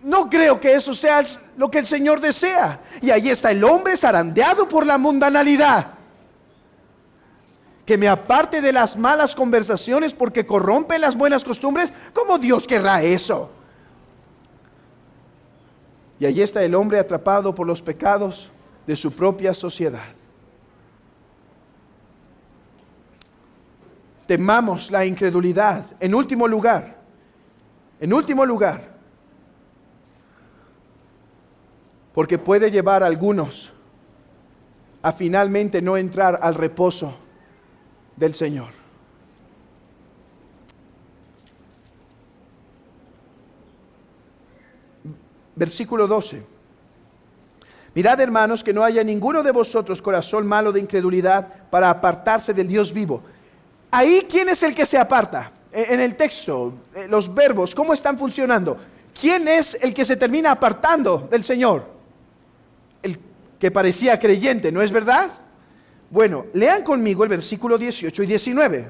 [SPEAKER 1] No creo que eso sea lo que el Señor desea. Y ahí está el hombre zarandeado por la mundanalidad. Que me aparte de las malas conversaciones porque corrompen las buenas costumbres. ¿Cómo Dios querrá eso? Y allí está el hombre atrapado por los pecados de su propia sociedad. Temamos la incredulidad. En último lugar, porque puede llevar a algunos a finalmente no entrar al reposo del Señor. Versículo 12. Mirad, hermanos, que no haya ninguno de vosotros corazón malo de incredulidad para apartarse del Dios vivo. Ahí, ¿quién es el que se aparta? En el texto, los verbos, ¿cómo están funcionando? ¿Quién es el que se termina apartando del Señor? El que parecía creyente, ¿no es verdad? Bueno, lean conmigo el versículo 18 y 19.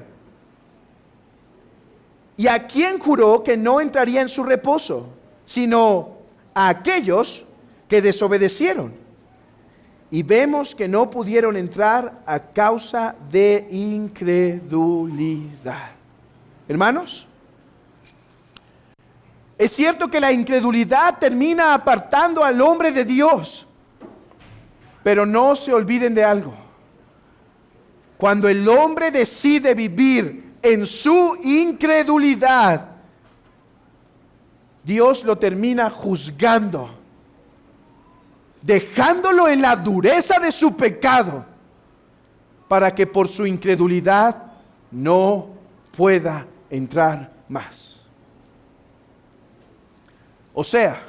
[SPEAKER 1] ¿Y a quién juró que no entraría en su reposo, sino a aquellos que desobedecieron? Y vemos que no pudieron entrar a causa de incredulidad. Hermanos, es cierto que la incredulidad termina apartando al hombre de Dios, pero no se olviden de algo. Cuando el hombre decide vivir en su incredulidad, Dios lo termina juzgando, dejándolo en la dureza de su pecado, para que por su incredulidad no pueda entrar más. O sea,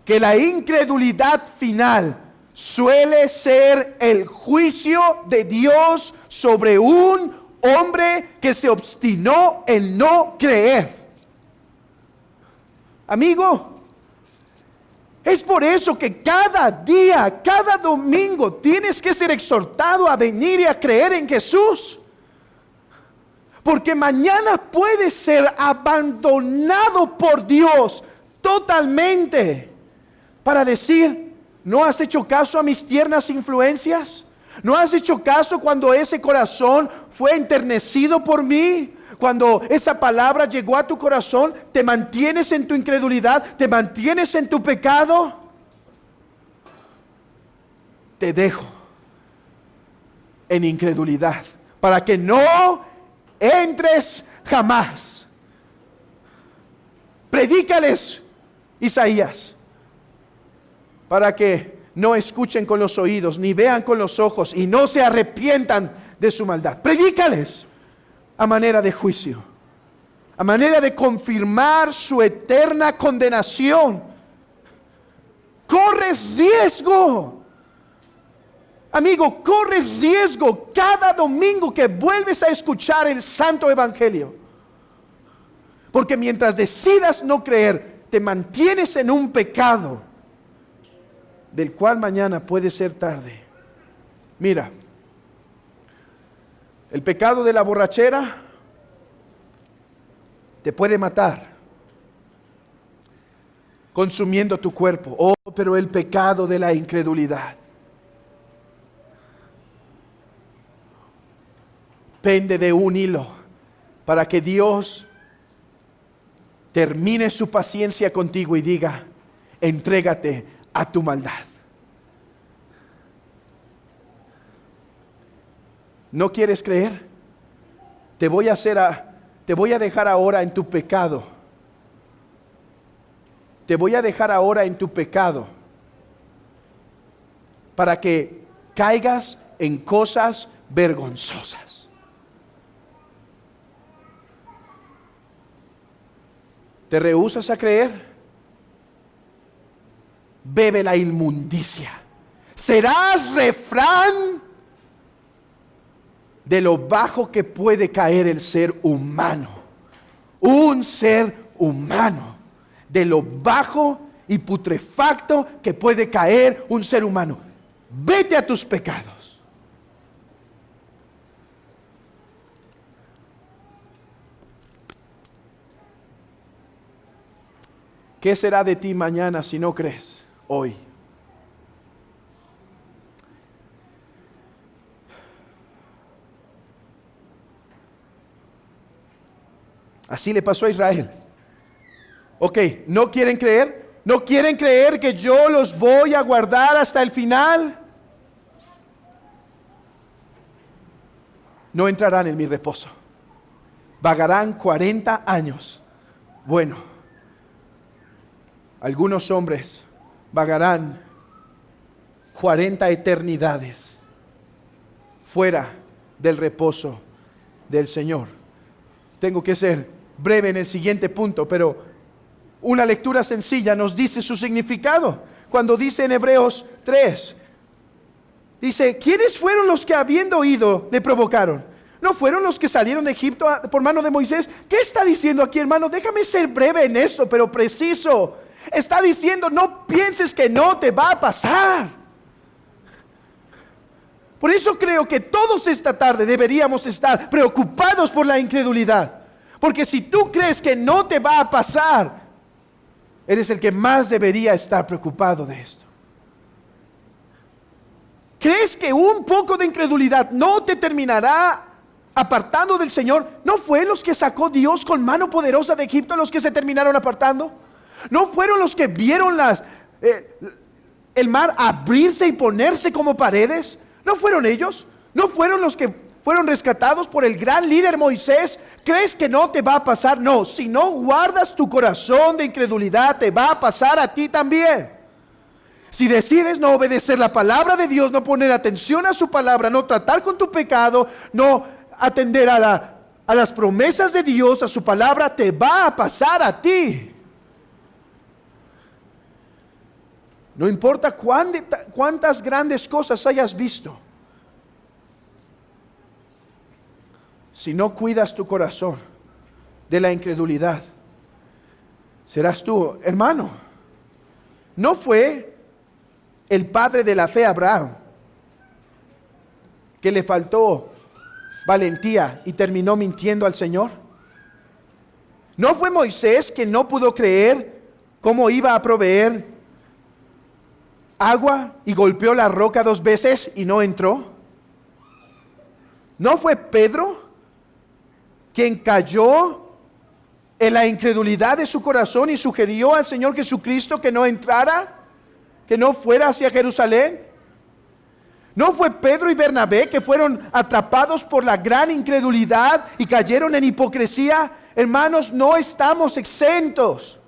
[SPEAKER 1] que la incredulidad final suele ser el juicio de Dios sobre un hombre que se obstinó en no creer. Amigo, es por eso que cada día, cada domingo, tienes que ser exhortado a venir y a creer en Jesús. Porque mañana puedes ser abandonado por Dios totalmente para decir: ¿no has hecho caso a mis tiernas influencias? ¿No has hecho caso cuando ese corazón fue enternecido por mí? Cuando esa palabra llegó a tu corazón, ¿te mantienes en tu incredulidad? ¿Te mantienes en tu pecado? Te dejo en incredulidad para que no entres jamás. Predícales, Isaías, para que no escuchen con los oídos, ni vean con los ojos, y no se arrepientan de su maldad. Predícales a manera de juicio, a manera de confirmar su eterna condenación. Corres riesgo, amigo, corres riesgo cada domingo que vuelves a escuchar el santo evangelio. Porque mientras decidas no creer, te mantienes en un pecado del cual mañana puede ser tarde. Mira, el pecado de la borrachera te puede matar, consumiendo tu cuerpo. Oh, pero el pecado de la incredulidad pende de un hilo para que Dios termine su paciencia contigo y diga: entrégate a tu maldad. ¿No quieres creer? Te voy a dejar ahora en tu pecado. Te voy a dejar ahora en tu pecado para que caigas en cosas vergonzosas. ¿Te rehusas a creer? Bebe la inmundicia. Serás refrán de lo bajo que puede caer el ser humano. Un ser humano. De lo bajo y putrefacto que puede caer un ser humano. Vete a tus pecados. ¿Qué será de ti mañana si no crees hoy? Así le pasó a Israel. Ok, no quieren creer, ¿No quieren creer que yo los voy a guardar hasta el final? No entrarán en mi reposo. Vagarán 40 años. Bueno, algunos hombres vagarán 40 eternidades fuera del reposo del Señor. Tengo que ser breve en el siguiente punto, pero una lectura sencilla nos dice su significado. Cuando dice en Hebreos 3, dice, ¿quiénes fueron los que habiendo oído le provocaron? ¿No fueron los que salieron de Egipto por mano de Moisés? ¿Qué está diciendo aquí, hermano? Déjame ser breve en esto, pero preciso. Está diciendo, no pienses que no te va a pasar. Por eso creo que todos esta tarde deberíamos estar preocupados por la incredulidad. Porque si tú crees que no te va a pasar, eres el que más debería estar preocupado de esto. ¿Crees que un poco de incredulidad no te terminará apartando del Señor? ¿No fue los que sacó Dios con mano poderosa de Egipto los que se terminaron apartando? ¿No fueron los que vieron el mar abrirse y ponerse como paredes? ¿No fueron ellos? ¿No fueron los que fueron rescatados por el gran líder Moisés? ¿Crees que no te va a pasar? No, si no guardas tu corazón de incredulidad, te va a pasar a ti también. Si decides no obedecer la palabra de Dios, no poner atención a su palabra, no tratar con tu pecado, no atender a las promesas de Dios, a su palabra, te va a pasar a ti. No importa cuántas grandes cosas hayas visto. Si no cuidas tu corazón de la incredulidad, serás tú, hermano. ¿No fue el padre de la fe Abraham que le faltó valentía y terminó mintiendo al Señor? ¿No fue Moisés que no pudo creer cómo iba a proveer agua y golpeó la roca 2 veces y no entró? ¿No fue Pedro quien cayó en la incredulidad de su corazón y sugirió al Señor Jesucristo que no entrara, que no fuera hacia Jerusalén? ¿No fue Pedro y Bernabé que fueron atrapados por la gran incredulidad y cayeron en hipocresía? Hermanos, no estamos exentos.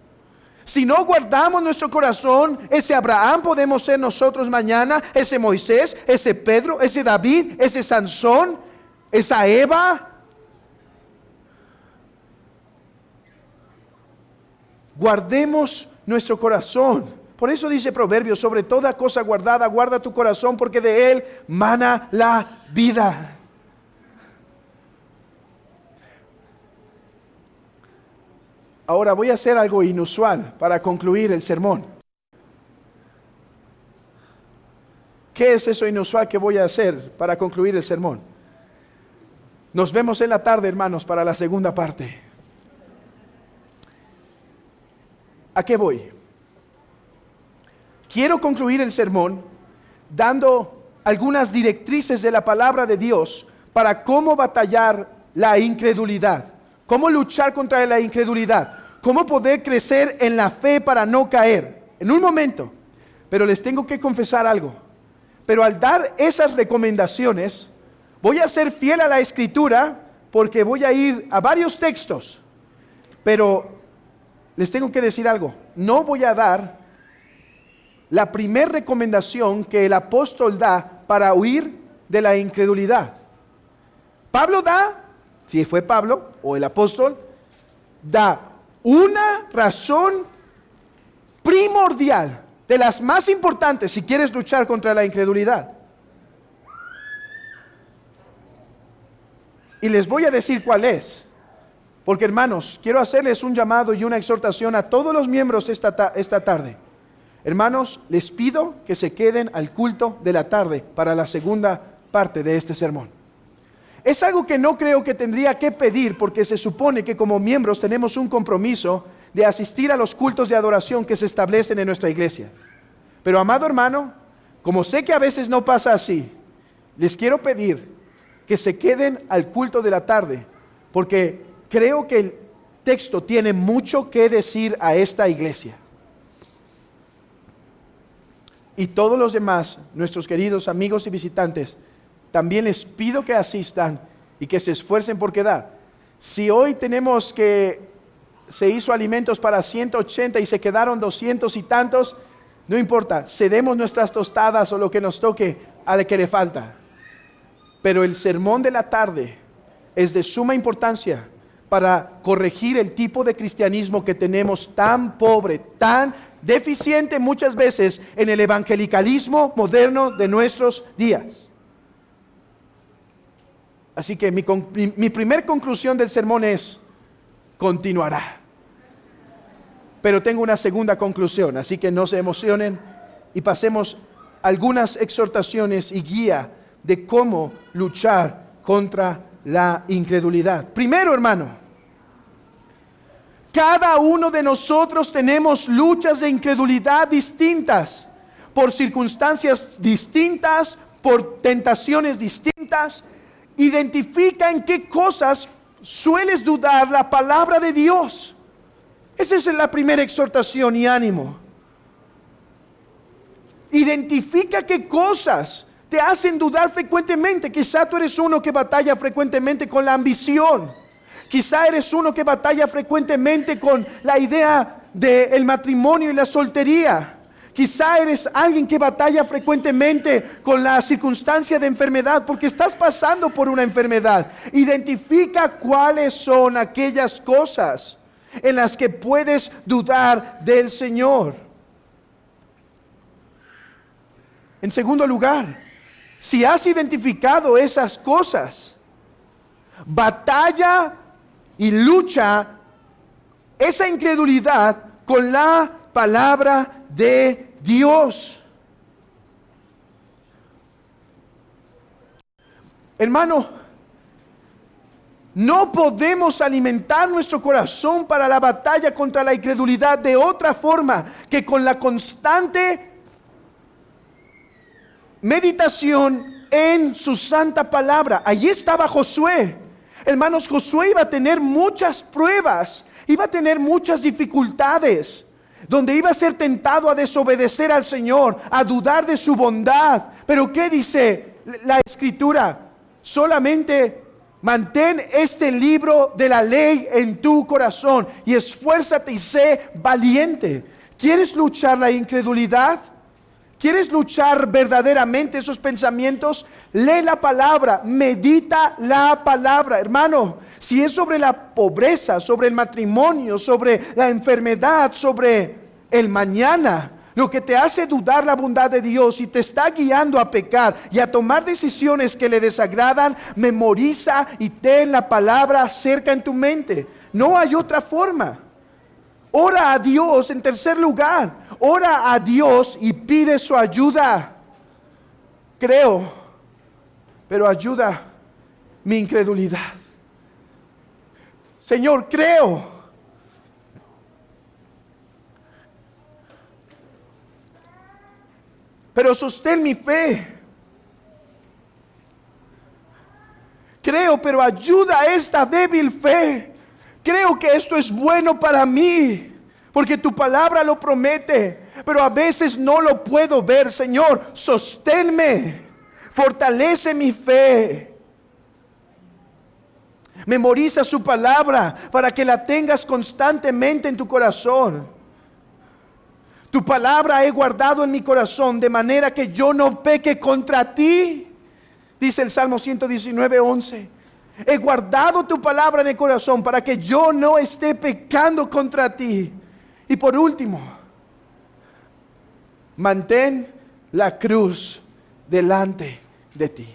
[SPEAKER 1] Si no guardamos nuestro corazón, ese Abraham podemos ser nosotros mañana, ese Moisés, ese Pedro, ese David, ese Sansón, esa Eva. Guardemos nuestro corazón. Por eso dice Proverbios, sobre toda cosa guardada, guarda tu corazón, porque de él mana la vida. Ahora voy a hacer algo inusual para concluir el sermón. ¿Qué es eso inusual que voy a hacer para concluir el sermón? Nos vemos en la tarde, hermanos, para la segunda parte. ¿A qué voy? Quiero concluir el sermón dando algunas directrices de la palabra de Dios para cómo batallar la incredulidad, cómo luchar contra la incredulidad, cómo poder crecer en la fe para no caer. En un momento, pero les tengo que confesar algo. Pero al dar esas recomendaciones, voy a ser fiel a la Escritura porque voy a ir a varios textos, pero les tengo que decir algo, no voy a dar la primera recomendación que el apóstol da para huir de la incredulidad. Pablo da, si fue Pablo o el apóstol, da una razón primordial, de las más importantes si quieres luchar contra la incredulidad. Y les voy a decir cuál es. Porque hermanos, quiero hacerles un llamado y una exhortación a todos los miembros esta tarde. Hermanos, les pido que se queden al culto de la tarde para la segunda parte de este sermón. Es algo que no creo que tendría que pedir porque se supone que como miembros tenemos un compromiso de asistir a los cultos de adoración que se establecen en nuestra iglesia. Pero amado hermano, como sé que a veces no pasa así, les quiero pedir que se queden al culto de la tarde porque creo que el texto tiene mucho que decir a esta iglesia. Y todos los demás, nuestros queridos amigos y visitantes, también les pido que asistan y que se esfuercen por quedar. Si hoy tenemos que se hizo alimentos para 180 y se quedaron 200 y tantos, no importa, cedemos nuestras tostadas o lo que nos toque al que le falta. Pero el sermón de la tarde es de suma importancia para corregir el tipo de cristianismo que tenemos tan pobre, tan deficiente muchas veces en el evangelicalismo moderno de nuestros días. Así que mi primer conclusión del sermón es: continuará. Pero tengo una segunda conclusión, así que no se emocionen y pasemos algunas exhortaciones y guía de cómo luchar contra la incredulidad. Primero, hermano, cada uno de nosotros tenemos luchas de incredulidad distintas, por circunstancias distintas, por tentaciones distintas. Identifica en qué cosas sueles dudar la palabra de Dios. Esa es la primera exhortación y ánimo. Identifica qué cosas te hacen dudar frecuentemente. Quizá tú eres uno que batalla frecuentemente con la ambición. Quizá eres uno que batalla frecuentemente con la idea del matrimonio y la soltería. Quizá eres alguien que batalla frecuentemente con la circunstancia de enfermedad porque estás pasando por una enfermedad. Identifica cuáles son aquellas cosas en las que puedes dudar del Señor. En segundo lugar, si has identificado esas cosas, batalla y lucha esa incredulidad con la palabra de Dios. Hermano, no podemos alimentar nuestro corazón para la batalla contra la incredulidad de otra forma que con la constante meditación en su santa palabra. Allí estaba Josué. Hermanos, Josué iba a tener muchas pruebas, iba a tener muchas dificultades, donde iba a ser tentado a desobedecer al Señor, a dudar de su bondad. Pero ¿qué dice la Escritura? Solamente mantén este libro de la ley en tu corazón y esfuérzate y sé valiente. ¿Quieres luchar la incredulidad? ¿Quieres luchar verdaderamente esos pensamientos? Lee la palabra, medita la palabra. Hermano, si es sobre la pobreza, sobre el matrimonio, sobre la enfermedad, sobre el mañana, lo que te hace dudar la bondad de Dios y te está guiando a pecar y a tomar decisiones que le desagradan, memoriza y ten la palabra cerca en tu mente. No hay otra forma. Ora a Dios en tercer lugar. Ora a Dios y pide su ayuda. Creo, pero ayuda mi incredulidad. Señor, creo, pero sostén mi fe. Creo, pero ayuda a esta débil fe. Creo que esto es bueno para mí, porque tu palabra lo promete, pero a veces no lo puedo ver. Señor, sosténme, fortalece mi fe. Memoriza su palabra para que la tengas constantemente en tu corazón. Tu palabra he guardado en mi corazón de manera que yo no peque contra ti. Dice el Salmo 119:11. He guardado tu palabra en el corazón para que yo no esté pecando contra ti. Y por último, mantén la cruz delante de ti.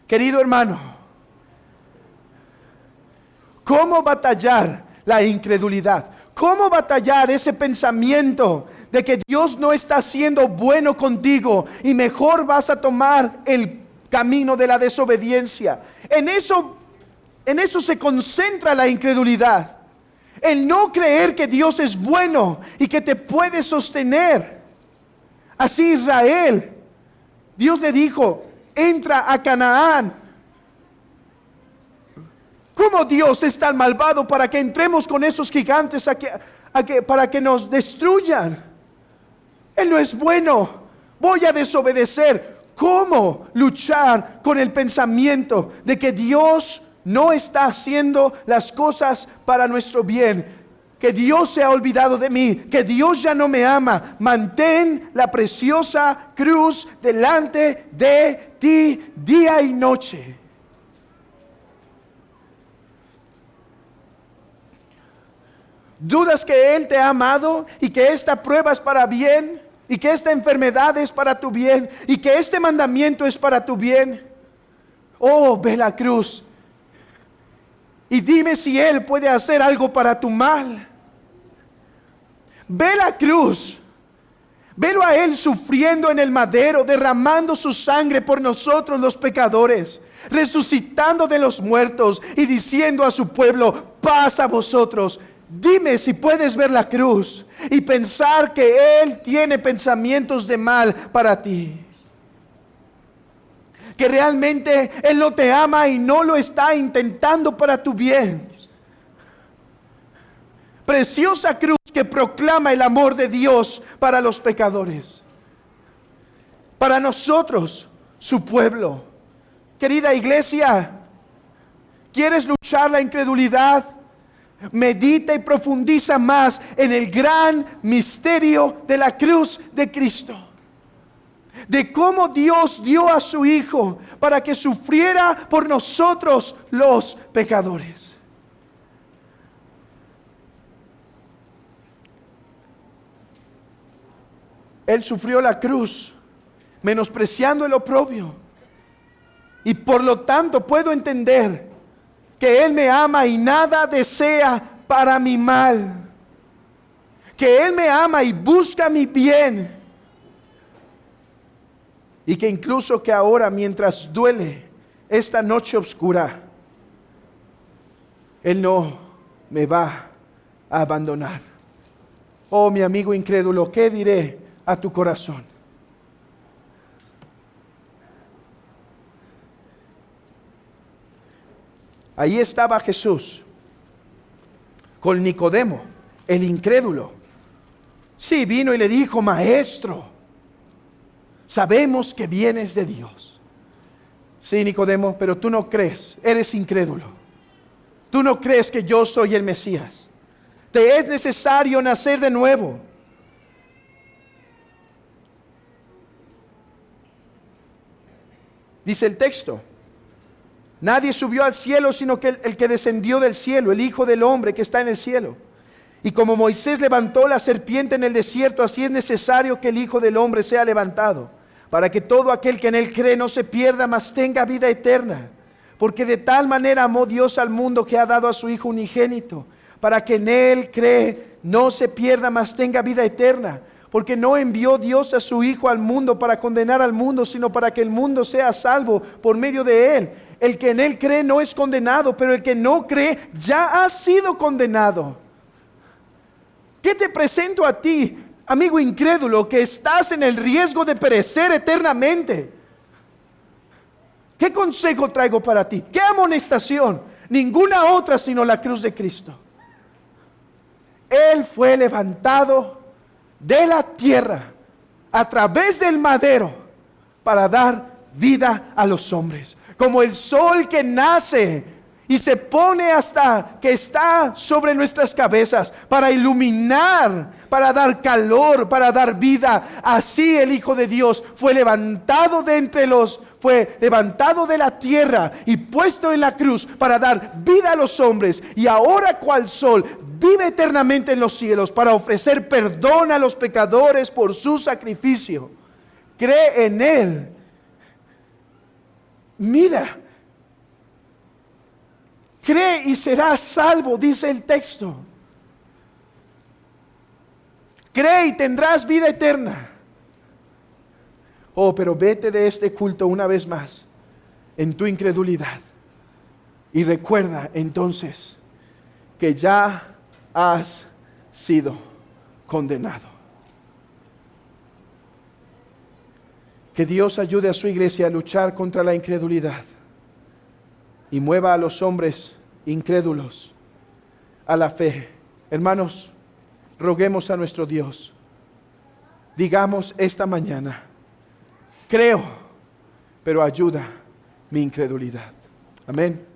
[SPEAKER 1] Querido hermano, ¿cómo batallar la incredulidad? ¿Cómo batallar ese pensamiento de que Dios no está siendo bueno contigo y mejor vas a tomar el camino de la desobediencia? En eso se concentra la incredulidad. El no creer que Dios es bueno y que te puede sostener. Así Israel, Dios le dijo, entra a Canaán. ¿Cómo Dios es tan malvado para que entremos con esos gigantes para que nos destruyan? Él no es bueno, voy a desobedecer. ¿Cómo luchar con el pensamiento de que Dios no está haciendo las cosas para nuestro bien? Que Dios se ha olvidado de mí, que Dios ya no me ama. Mantén la preciosa cruz delante de ti día y noche. ¿Dudas que Él te ha amado y que esta prueba es para bien? ¿Y que esta enfermedad es para tu bien? ¿Y que este mandamiento es para tu bien? Oh, ve la cruz y dime si Él puede hacer algo para tu mal. Ve la cruz. Velo a Él sufriendo en el madero, derramando su sangre por nosotros los pecadores, resucitando de los muertos y diciendo a su pueblo: paz a vosotros. Dime si puedes ver la cruz y pensar que Él tiene pensamientos de mal para ti. Que realmente Él no te ama y no lo está intentando para tu bien. Preciosa cruz que proclama el amor de Dios para los pecadores. Para nosotros, su pueblo. Querida iglesia, ¿quieres luchar la incredulidad? Medita y profundiza más en el gran misterio de la cruz de Cristo. De cómo Dios dio a su Hijo para que sufriera por nosotros los pecadores. Él sufrió la cruz, menospreciando el oprobio. Y por lo tanto puedo entender que Él me ama y nada desea para mi mal. Que Él me ama y busca mi bien. Y que incluso que ahora, mientras duele esta noche oscura, Él no me va a abandonar. Oh, mi amigo incrédulo, ¿qué diré a tu corazón? Ahí estaba Jesús con Nicodemo, el incrédulo. Sí, vino y le dijo: maestro, sabemos que vienes de Dios. Sí, Nicodemo, pero tú no crees, eres incrédulo. Tú no crees que yo soy el Mesías. Te es necesario nacer de nuevo. Dice el texto: nadie subió al cielo sino que el que descendió del cielo, el Hijo del Hombre que está en el cielo. Y como Moisés levantó la serpiente en el desierto, así es necesario que el Hijo del Hombre sea levantado, para que todo aquel que en él cree no se pierda, mas tenga vida eterna. Porque de tal manera amó Dios al mundo que ha dado a su Hijo unigénito, para que en él cree no se pierda, mas tenga vida eterna. Porque no envió Dios a su Hijo al mundo para condenar al mundo, sino para que el mundo sea salvo por medio de él. El que en él cree no es condenado, pero el que no cree ya ha sido condenado. ¿Qué te presento a ti, amigo incrédulo, que estás en el riesgo de perecer eternamente? ¿Qué consejo traigo para ti? ¿Qué amonestación? Ninguna otra sino la cruz de Cristo. Él fue levantado de la tierra a través del madero para dar vida a los hombres. Como el sol que nace y se pone hasta que está sobre nuestras cabezas para iluminar, para dar calor, para dar vida. Así el Hijo de Dios fue levantado fue levantado de la tierra y puesto en la cruz para dar vida a los hombres. Y ahora, cual sol, vive eternamente en los cielos para ofrecer perdón a los pecadores por su sacrificio. Cree en Él. Mira, cree y serás salvo, dice el texto. Cree y tendrás vida eterna. Oh, pero vete de este culto una vez más en tu incredulidad. Y recuerda entonces que ya has sido condenado. Que Dios ayude a su iglesia a luchar contra la incredulidad y mueva a los hombres incrédulos a la fe. Hermanos, roguemos a nuestro Dios digamos esta mañana, creo, pero ayuda mi incredulidad. Amén.